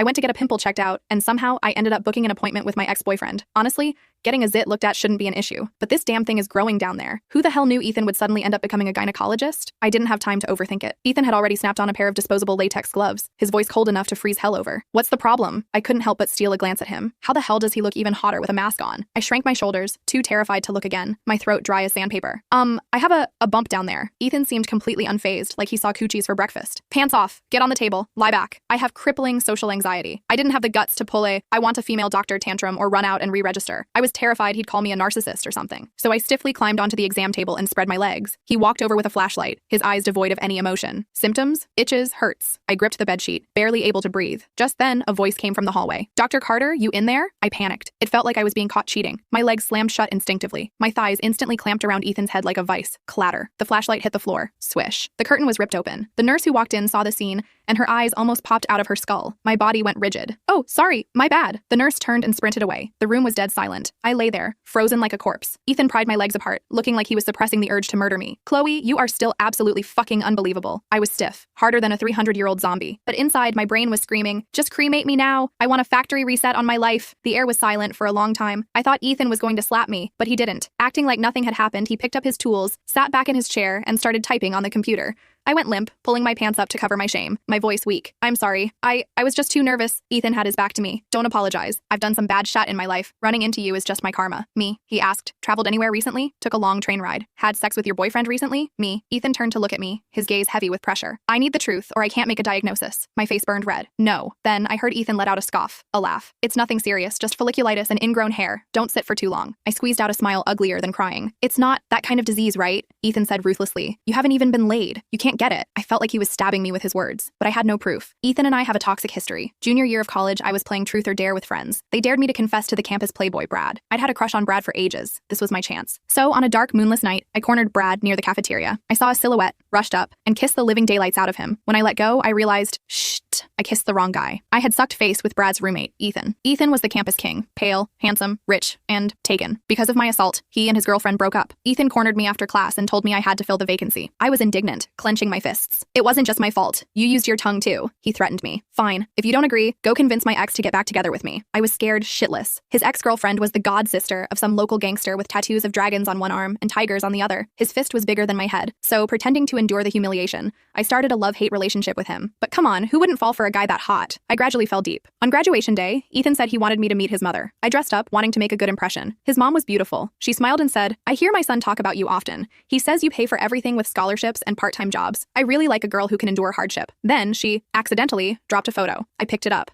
I went to get a pimple checked out, and somehow I ended up booking an appointment with my ex-boyfriend. Honestly, getting a zit looked at shouldn't be an issue, but this damn thing is growing down there. Who the hell knew Ethan would suddenly end up becoming a gynecologist? I didn't have time to overthink it. Ethan had already snapped on a pair of disposable latex gloves, his voice cold enough to freeze hell over. What's the problem? I couldn't help but steal a glance at him. How the hell does he look even hotter with a mask on? I shrank my shoulders, too terrified to look again, my throat dry as sandpaper. I have a bump down there. Ethan seemed completely unfazed, like he saw coochies for breakfast. Pants off, get on the table, lie back. I have crippling social anxiety. I didn't have the guts to pull a I want a female doctor tantrum or run out and re-register. I was terrified he'd call me a narcissist or something. So I stiffly climbed onto the exam table and spread my legs. He walked over with a flashlight, his eyes devoid of any emotion. Symptoms? Itches, hurts. I gripped the bedsheet, barely able to breathe. Just then, a voice came from the hallway. Dr. Carter, you in there? I panicked. It felt like I was being caught cheating. My legs slammed shut instinctively. My thighs instantly clamped around Ethan's head like a vice. Clatter. The flashlight hit the floor. Swish. The curtain was ripped open. The nurse who walked in saw the scene, and her eyes almost popped out of her skull. My body went rigid. Oh, sorry, my bad. The nurse turned and sprinted away. The room was dead silent. I lay there, frozen like a corpse. Ethan pried my legs apart, looking like he was suppressing the urge to murder me. Chloe, you are still absolutely fucking unbelievable. I was stiff, harder than a 300-year-old zombie. But inside, my brain was screaming, just cremate me now. I want a factory reset on my life. The air was silent for a long time. I thought Ethan was going to slap me, but he didn't. Acting like nothing had happened, he picked up his tools, sat back in his chair, and started typing on the computer. I went limp, pulling my pants up to cover my shame, my voice weak. I'm sorry. I was just too nervous. Ethan had his back to me. Don't apologize. I've done some bad shit in my life. Running into you is just my karma. Me, he asked. Traveled anywhere recently? Took a long train ride. Had sex with your boyfriend recently? Me. Ethan turned to look at me, his gaze heavy with pressure. I need the truth, or I can't make a diagnosis. My face burned red. No. Then I heard Ethan let out a scoff, a laugh. It's nothing serious, just folliculitis and ingrown hair. Don't sit for too long. I squeezed out a smile uglier than crying. It's not that kind of disease, right? Ethan said ruthlessly. You haven't even been laid. You can't get it. I felt like he was stabbing me with his words, but I had no proof. Ethan and I have a toxic history. Junior year of college, I was playing truth or dare with friends. They dared me to confess to the campus playboy Brad. I'd had a crush on Brad for ages. This was my chance. So, on a dark, moonless night, I cornered Brad near the cafeteria. I saw a silhouette, rushed up, and kissed the living daylights out of him. When I let go, I realized, shh, I kissed the wrong guy. I had sucked face with Brad's roommate, Ethan. Ethan was the campus king, pale, handsome, rich, and taken. Because of my assault, he and his girlfriend broke up. Ethan cornered me after class and told me I had to fill the vacancy. I was indignant, clenching my fists. It wasn't just my fault. You used your tongue too, he threatened me. Fine. If you don't agree, go convince my ex to get back together with me. I was scared shitless. His ex-girlfriend was the god sister of some local gangster with tattoos of dragons on one arm and tigers on the other. His fist was bigger than my head. So, pretending to endure the humiliation, I started a love-hate relationship with him. But come on, who wouldn't fall for a guy that hot? I gradually fell deep. On graduation day, Ethan said he wanted me to meet his mother. I dressed up, wanting to make a good impression. His mom was beautiful. She smiled and said, I hear my son talk about you often. He says you pay for everything with scholarships and part-time jobs. I really like a girl who can endure hardship. Then she, accidentally, dropped a photo. I picked it up.